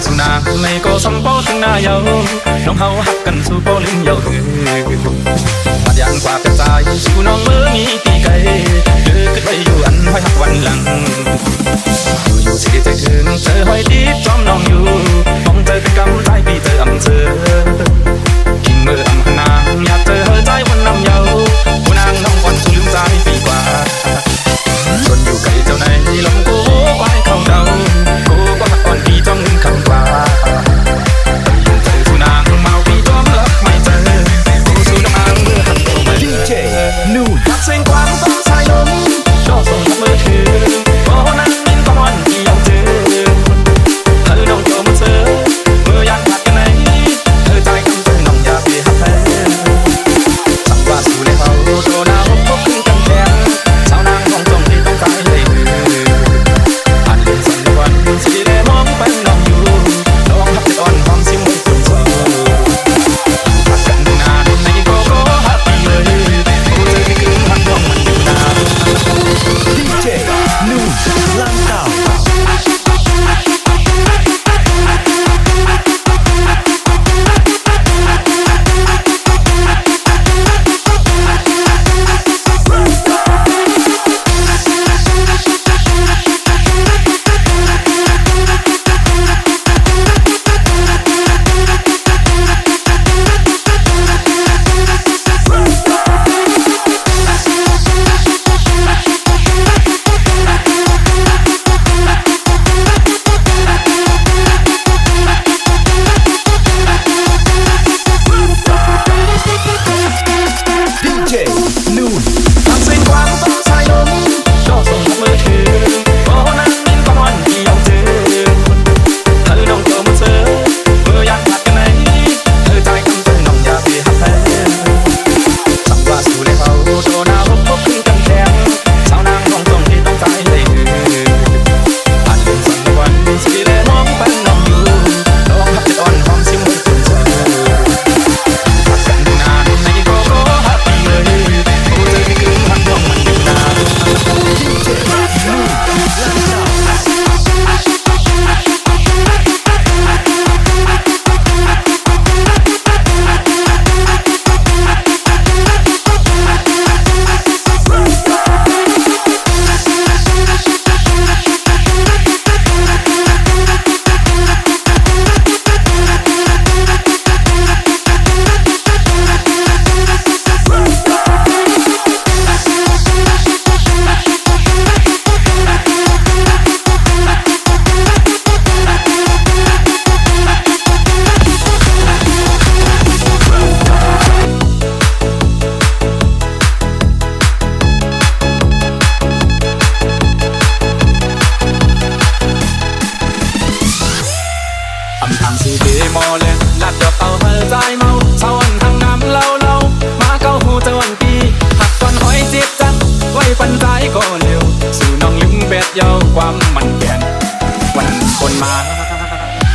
สุนางไม่ก็สมปอถึงหน้าเยาน้องเฮาหักกันสู่ปอลิ้นเยาปัดยางกว่าเป็นสายสู่น้องเมื่อมีตีไก่เดือขึ้นไปอยู่อันห้อยหักวันหลังอยู่สิใจถึงเธอห้อยดีจอมน้องอยู่มองเธอเป็นกำใจปีเธออำเธอกินมืออำขนางอยากเจอใจวันน้ำเยาผู้นางน้องอ่อนสู่ลืมใจปีกว่าจนอยู่ไกลเจ้าในลมกูควายเข้าเดากูก็หักอ่อนดีจ้องเงินคำกว่าอยู่เธอสู่นางเมาปีจอมรักไม่เจอกูสู่น้ำอังเมื่อหักตัวมาดีเจนู่นรักเสียงความต้องสายลมชอบส่งมือถือโอ้นั้นเป็นก้อนที่ยังเจอเธอน้องโยมเธอเมื่อยันผัดกันไหนเธอใจคำเธอน้องอยากไปหักแพ้สังว่าสู่ในเขาโดนเอาพบขึ้นกันแทนชาวนางของจงที่ต้องใจเลยผ่านเดือนสันวันสีแดงมองไปน้องอยู่น้องหักจะอ่อนความซิมมือคนสู้หักกันนานในก็หักไปเลยกูเจอที่คืนหักดวงมันอยู่นานดีเจนู่นลังเต่าทางสีเดมอเลยลัดดอกเอาเฮอใจเมาเช้าวันทางน้ำเล่ามาเก้าหูเจ้าวันปีหักก่อนหอยเจ็บจังไว้ปันใจก็เร็วสู่น้องลืมแบดเยาความมันแก่นวันคนมา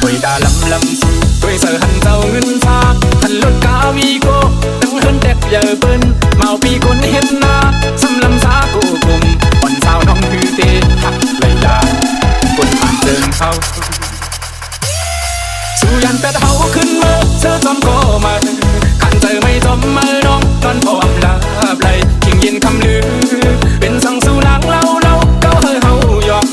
บริดาลำสู้ด้วยเสือหันเจ้าเงินชาหันรถกาวีโก้ตั้งเฮินแตกเยอะเปิ้นเมาปีคนเห็นหน้าซ้ำลำซาโกกลมวันเช้าน้องคือเตะหักเลยลาคนผ่านเดินเข้าสู่ยันเป็ดเฮาขึ้นมาเสื้อจอมก็มาขันเจอไม่จอมมาน้องนอนพออำลาไหลทิ้งยินคำลือเป็นสังสู่ล้างเล่าเก้าเฮาหยอก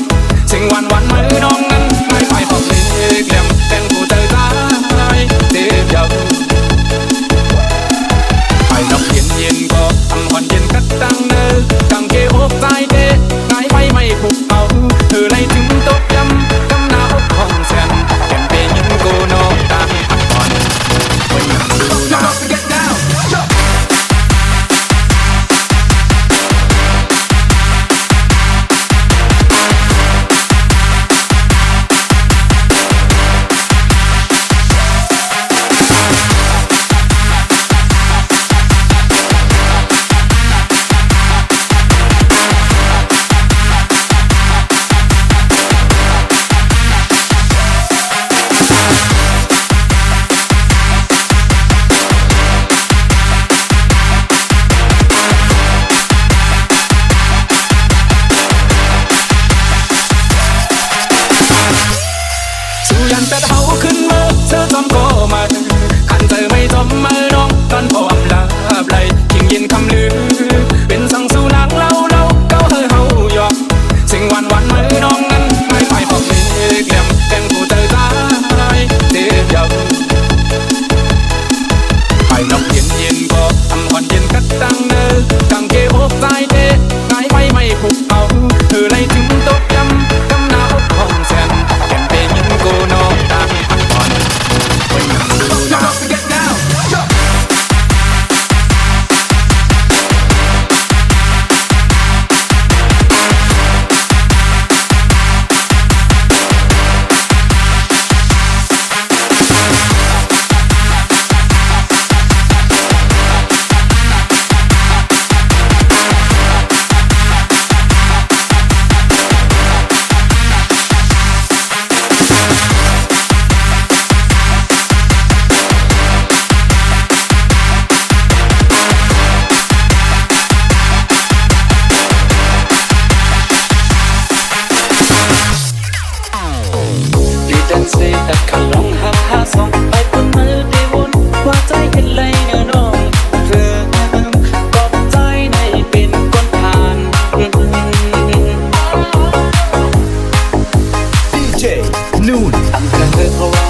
นู่นตั้งแต่เธอเพราะว่า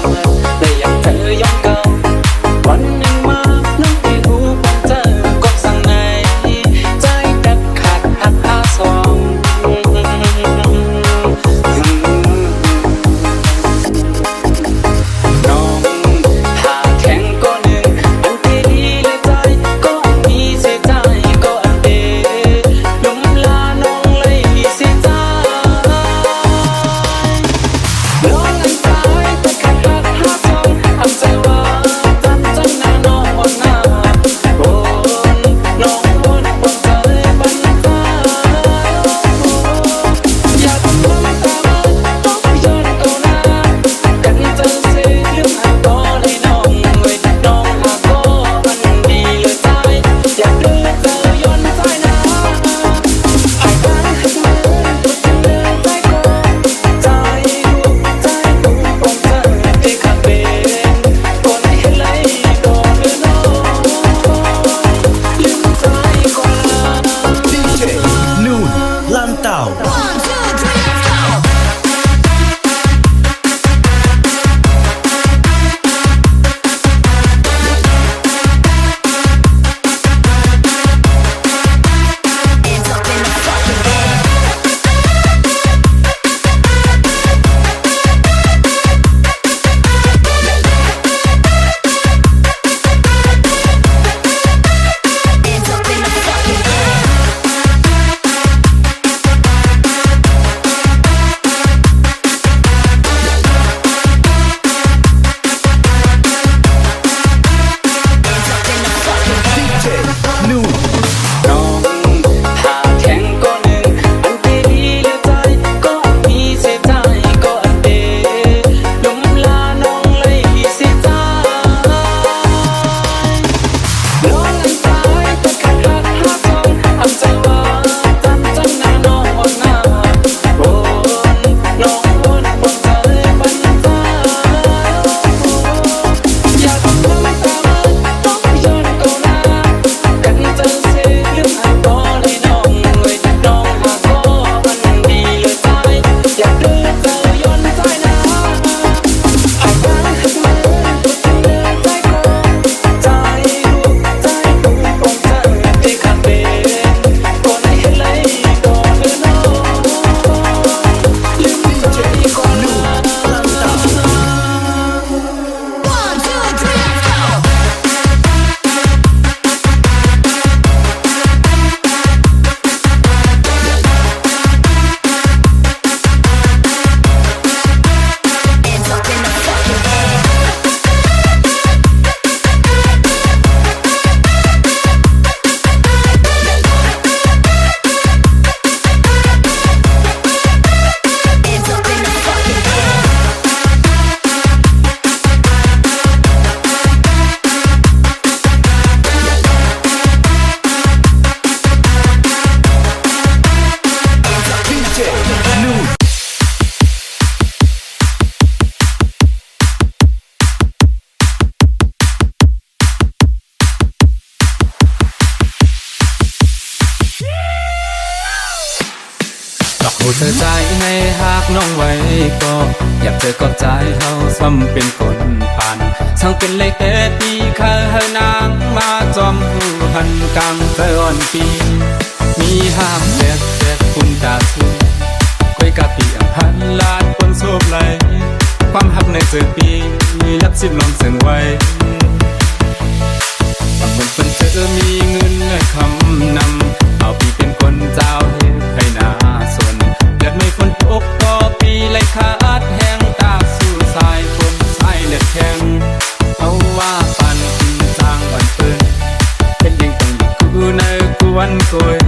ได้อย่างเธอย้อนเก่าวันหนึ่งมาน้องที่หูของเธอก็สั่งในใจแทบขาดหักหาสองน้องหาแข็งก็หนึ่งดูดีดีเลยใจก็มีเสียใจก็อันเดลมลาน้องเลยเสียใจน้องอันตายแต่ขาดหักหาสองทำใจว่าจำจังหน้าน้องวันหน้าโอ้น้องวนบนเธอบันตาอยากน้องตาต้องย้อนเก่าหน้ากันจะเสียเรื่องหาก็เลยน้องเว้ยน้องหาก็มันดีเลยใจอยากดูเธอย้อนใจนะไอ้บ้านหักมันตัวจริงเลยใจก็ใจดูใจดูของเธอที่ขาดเป็นคนให้เลยก็เลยน้องลืมใจกว่า ดีเจนู่นลันเต่า One, two, three, let's go! Hands up in the fucking air. Hands up in the fucking air. Hands up in the fucking air. ดีเจนู่น น้องหาแข็งก็หนึ่งดูดีดีเลยใจก็มีเสียใจก็อันเดลมลาน้องเลยเสียใจน้องอันตายแต่ขาดหักหาสองทำใจว่าจำจังหน้าน้องวันหน้าโอ้น้องวนบนเธอบันตาอยากน้องตาต้องย้อนเก่าหน้ากันจะเสียเรื่องหาก็เลยน้องเว้ยน้องหาก็มันดีเลยใจอยากดูเธอย้อนใจนะไอ้บ้านหักมันตัวจริงเลยใจก็ใจดูใจดูของเธอที่ขาดเป็นคนให้เลยก็เลยน้องลืมใจก่อน นู่นลันเต่า One, two, three, let's go! Hands up in the fucking air. Hands up in the fucking air. Hands up ดีเจนู่น ดอกหูเธอใจให้หากน้องไว้ก็อยากเจอกับใจเฮาซ้ำเป็นคนผ่านช่างเป็นเลยแต่ตีข้าเฮานางมาจอมหูหันกลางเธออ่อนปี มีห้ามแดดแดดคุณตาสูก้อยกะปีอังพันลาดคนโซบไหลความหักในเจอปีลับสิบลมเสียงไว้บางคนเพิ่นเจอมีเงินและคำนำเอาปีเป็นคนเจ้าเฮ็ดให้หนาสนเลือดไม่คนตกต่อปีเลยขาดแห้งตาสู่สายคนสายเลือดแข็งเอาว่าปันทางวันเปิ้นเป็นยังต้องอยู่กูในกูวันโกย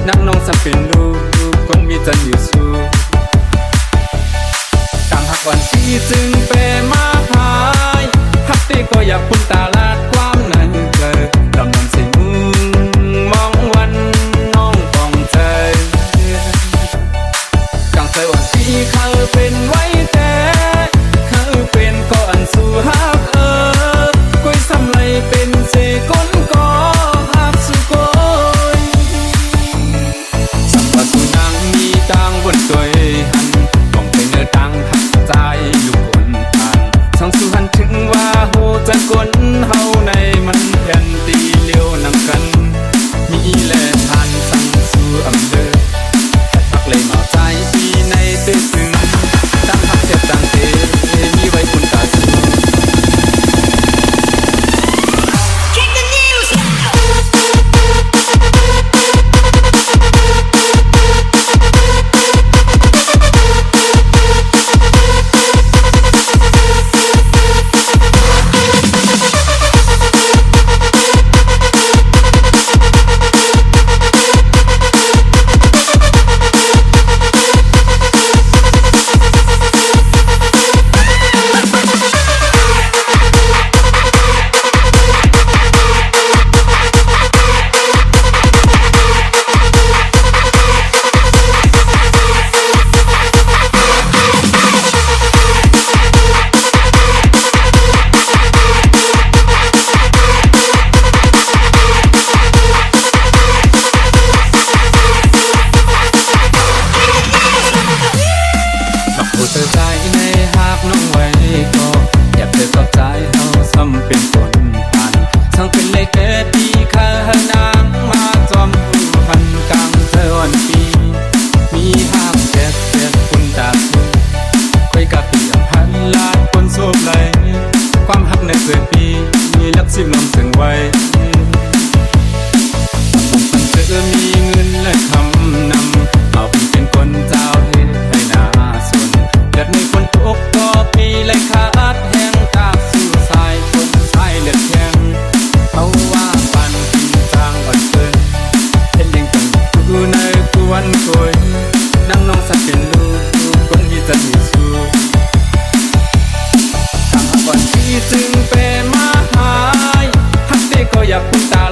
นักน้องสัมเป็นลูกคนมีจันอยู่สู้ตามหักวันที่จึงเปมาหายหักตีก็อยากพุ่นตาลาดความนั้นเกิดดำนำเส้นมองวันน้องปองใจกังใจวันที่เขาเป็นไว้แต่เขาเป็นก่อนสู่หักก้อยซ้ำเลยเป็นเสก้นก่อหักสู่ก้อยสัมผัสนางมีต่างบนตัวหันมองเป็นเนื้อต่างหักใจ ความหักในเพื่อนปีมีลักสิบลมเสียงไว้มันเจอมีเงินและคำนำเอาเป็นคนเจ้าให้นาสนเลือดในคนตกก็ปีและขาดแห้งตากสู่สายคนสายเลือดแข็งเขาว่าปันกินจางอ่อนเกินเห็นยังกันกูในกวนคอยนั่งน้องสักเป็นลูกคนที่จะมีสู้ทางก่อนที่จึงเป็นมาหายฮักเด็กก็อยากคุณตา